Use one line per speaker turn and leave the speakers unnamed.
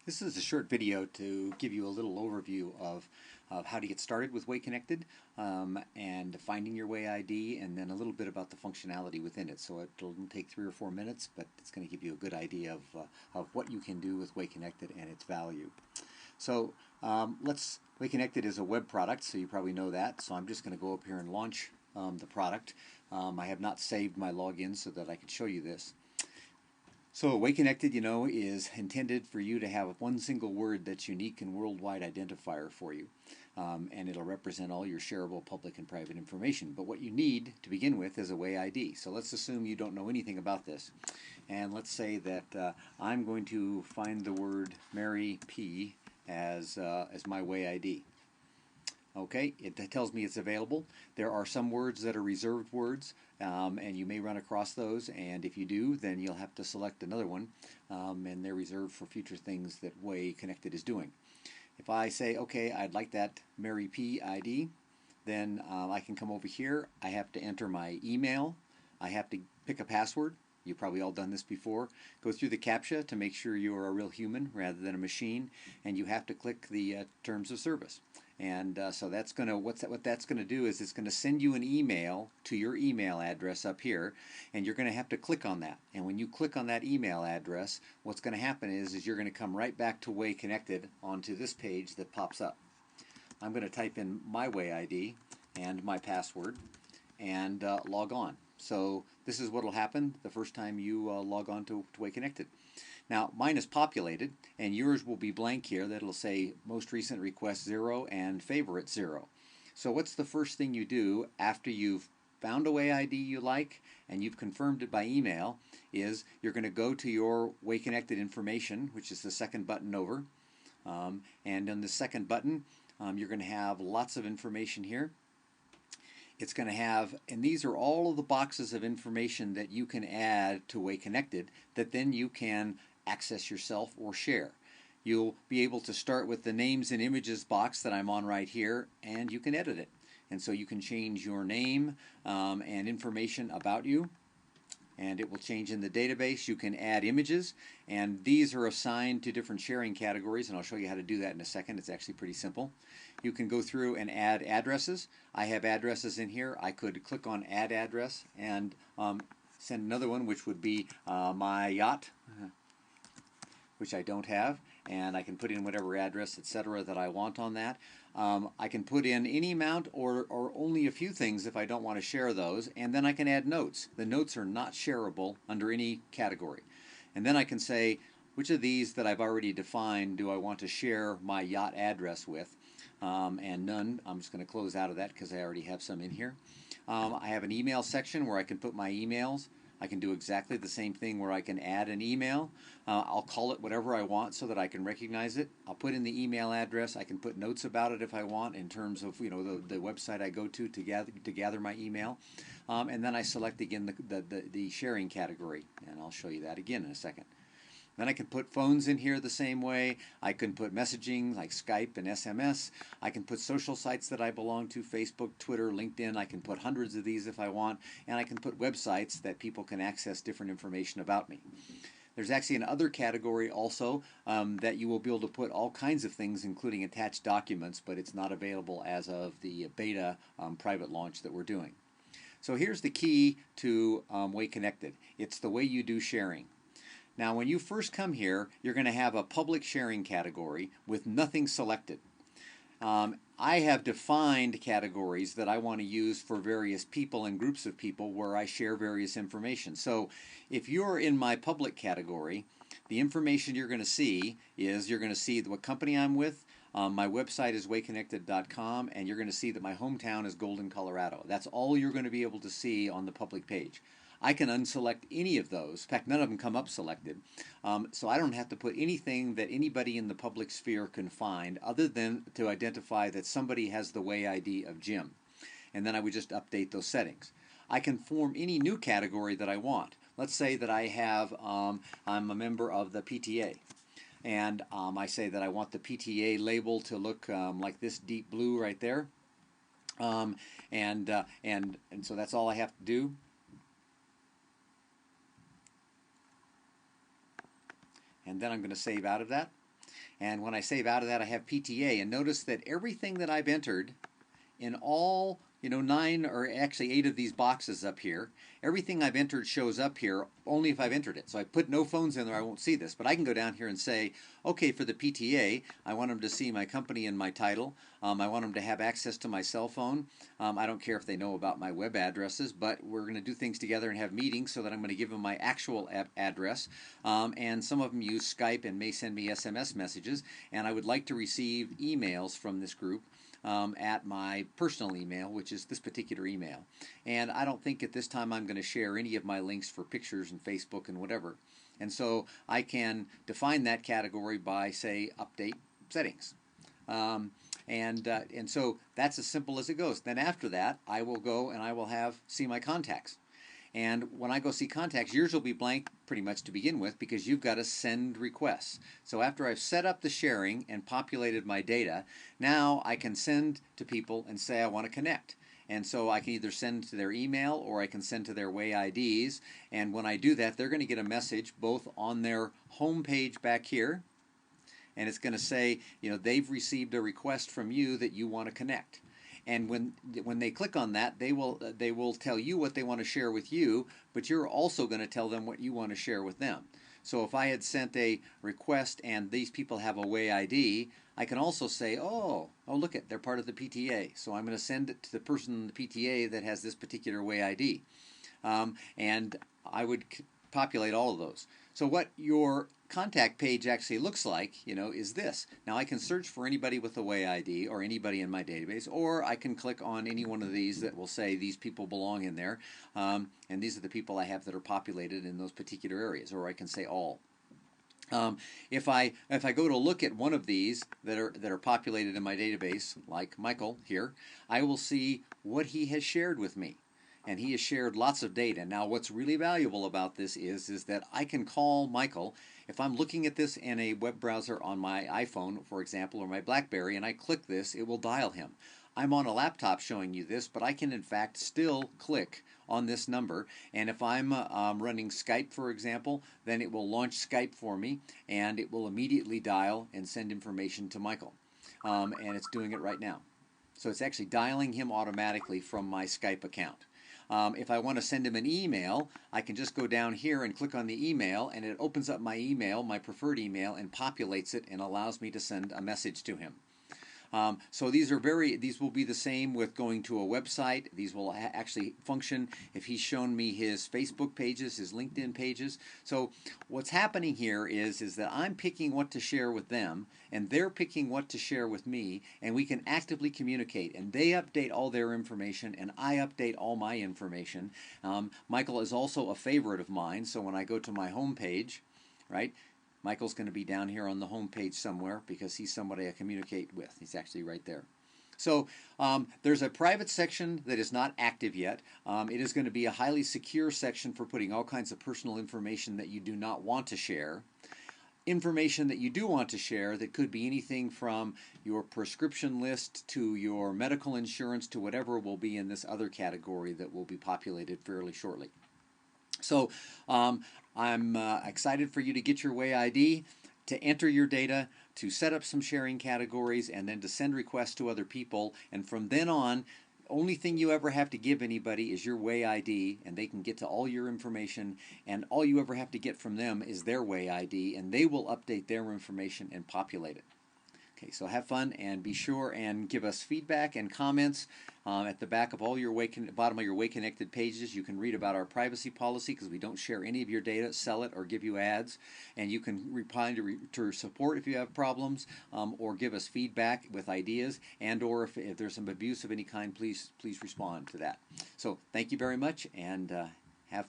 This is a short video to give you a little overview of how to get started with WayConnected and finding your Way ID, and then a little bit about the functionality within it. So it'll take 3 or 4 minutes, but it's going to give you a good idea of what you can do with WayConnected and its value. So WayConnected is a web product, so you probably know that. So I'm just going to go up here and launch the product. I have not saved my login so that I can show you this. So WayConnected, is intended for you to have one single word that's unique and worldwide identifier for you. And it'll represent all your shareable public and private information. But what you need to begin with is a Way ID. So let's assume you don't know anything about this. And let's say that I'm going to find the word Mary P as my Way ID. Okay, it tells me it's available. There are some words that are reserved words, and you may run across those, and if you do, then you'll have to select another one, and they're reserved for future things that WayConnected is doing. If I say, okay, I'd like that Mary P ID, then I can come over here. I have to enter my email. I have to pick a password. You've probably all done this before. Go through the CAPTCHA to make sure you are a real human rather than a machine, and you have to click the terms of service. And so that's going to what that's going to do is it's going to send you an email to your email address up here, and you're going to have to click on that. And when you click on that email address, what's going to happen is you're going to come right back to WayConnected onto this page that pops up. I'm going to type in my Way ID and my password and log on. So this is what will happen the first time you log on to WayConnected. Now mine is populated, and yours will be blank here. That'll say most recent request 0 and favorite 0. So what's the first thing you do after you've found a Way ID you like and you've confirmed it by email is you're going to go to your WayConnected information, which is the second button over. And on the second button, you're going to have lots of information here. It's going to have, and these are all of the boxes of information that you can add to WayConnected that then you can access yourself or share. You'll be able to start with the names and images box that I'm on right here, and you can edit it. And so you can change your name and information about you, and it will change in the database. You can add images, and these are assigned to different sharing categories, and I'll show you how to do that in a second. It's actually pretty simple. You can go through and add addresses. I have addresses in here. I could click on Add Address and send another one, which would be my yacht, which I don't have, and I can put in whatever address, etc., that I want on that. I can put in any amount or only a few things if I don't want to share those, and then I can add notes. The notes are not shareable under any category. And then I can say, which of these that I've already defined do I want to share my yacht address with? And none. I'm just going to close out of that because I already have some in here. I have an email section where I can put my emails. I can do exactly the same thing where I can add an email. I'll call it whatever I want so that I can recognize it. I'll put in the email address. I can put notes about it if I want in terms of the website I go to gather my email. And then I select again the sharing category, and I'll show you that again in a second. Then I can put phones in here the same way. I can put messaging like Skype and SMS. I can put social sites that I belong to, Facebook, Twitter, LinkedIn. I can put hundreds of these if I want. And I can put websites that people can access different information about me. There's actually an other category also that you will be able to put all kinds of things, including attached documents, but it's not available as of the beta private launch that we're doing. So here's the key to WayConnected. It's the way you do sharing. Now, when you first come here, you're going to have a public sharing category with nothing selected. I have defined categories that I want to use for various people and groups of people where I share various information. So if you're in my public category, the information you're going to see is you're going to see what company I'm with. My website is WayConnected.com, and you're going to see that my hometown is Golden, Colorado. That's all you're going to be able to see on the public page. I can unselect any of those. In fact, none of them come up selected. So I don't have to put anything that anybody in the public sphere can find other than to identify that somebody has the Way ID of Jim. And then I would just update those settings. I can form any new category that I want. Let's say that I have, I'm a member of the PTA. And I say that I want the PTA label to look like this deep blue right there. And so that's all I have to do. And then I'm going to save out of that. And when I save out of that, I have PTA. And notice that everything that I've entered in all, 9 or actually 8 of these boxes up here, everything I've entered shows up here only if I've entered it. So I put no phones in there, I won't see this. But I can go down here and say, okay, for the PTA, I want them to see my company and my title. I want them to have access to my cell phone. I don't care if they know about my web addresses, but we're going to do things together and have meetings so that I'm going to give them my actual address. And some of them use Skype and may send me SMS messages. And I would like to receive emails from this group at my personal email, which is this particular email. And I don't think at this time I'm going to share any of my links for pictures and Facebook and whatever. And so I can define that category by, say, update settings. And so that's as simple as it goes. Then after that, I will go and I will see my contacts. And when I go see contacts, yours will be blank pretty much to begin with because you've got to send requests. So after I've set up the sharing and populated my data, now I can send to people and say I want to connect. And so I can either send to their email or I can send to their Way IDs. And when I do that, they're going to get a message both on their home page back here, and it's going to say, they've received a request from you that you want to connect. And when they click on that, they will tell you what they want to share with you, but you're also going to tell them what you want to share with them. So if I had sent a request and these people have a Way ID, I can also say, oh, look they're part of the PTA. So I'm going to send it to the person in the PTA that has this particular Way ID. And I would populate all of those. So what your contact page actually looks like, is this. Now I can search for anybody with a Way ID or anybody in my database, or I can click on any one of these that will say these people belong in there, and these are the people I have that are populated in those particular areas, or I can say all. If I go to look at one of these that are populated in my database, like Michael here, I will see what he has shared with me. And he has shared lots of data. Now what's really valuable about this is that I can call Michael. If I'm looking at this in a web browser on my iPhone, for example, or my BlackBerry, and I click this, it will dial him. I'm on a laptop showing you this, but I can in fact still click on this number, and if I'm running Skype, for example, then it will launch Skype for me, and it will immediately dial and send information to Michael. And it's doing it right now. So it's actually dialing him automatically from my Skype account. If I want to send him an email, I can just go down here and click on the email, and it opens up my email, my preferred email, and populates it and allows me to send a message to him. So these will be the same with going to a website. These will actually function if he's shown me his Facebook pages, his LinkedIn pages. So what's happening here is that I'm picking what to share with them, and they're picking what to share with me, and we can actively communicate. And they update all their information, and I update all my information. Michael is also a favorite of mine, so when I go to my home page, right, Michael's going to be down here on the home page somewhere because he's somebody I communicate with. He's actually right there. So there's a private section that is not active yet. It is going to be a highly secure section for putting all kinds of personal information that you do not want to share. Information that you do want to share that could be anything from your prescription list to your medical insurance to whatever will be in this other category that will be populated fairly shortly. So I'm excited for you to get your Way ID, to enter your data, to set up some sharing categories, and then to send requests to other people. And from then on, only thing you ever have to give anybody is your Way ID, and they can get to all your information, and all you ever have to get from them is their Way ID, and they will update their information and populate it. Okay, so have fun and be sure and give us feedback and comments. At the back of all your bottom of your WayConnected pages, you can read about our privacy policy because we don't share any of your data, sell it, or give you ads. And you can reply to support if you have problems, or give us feedback with ideas, and or if there's some abuse of any kind, please respond to that. So thank you very much, and have fun.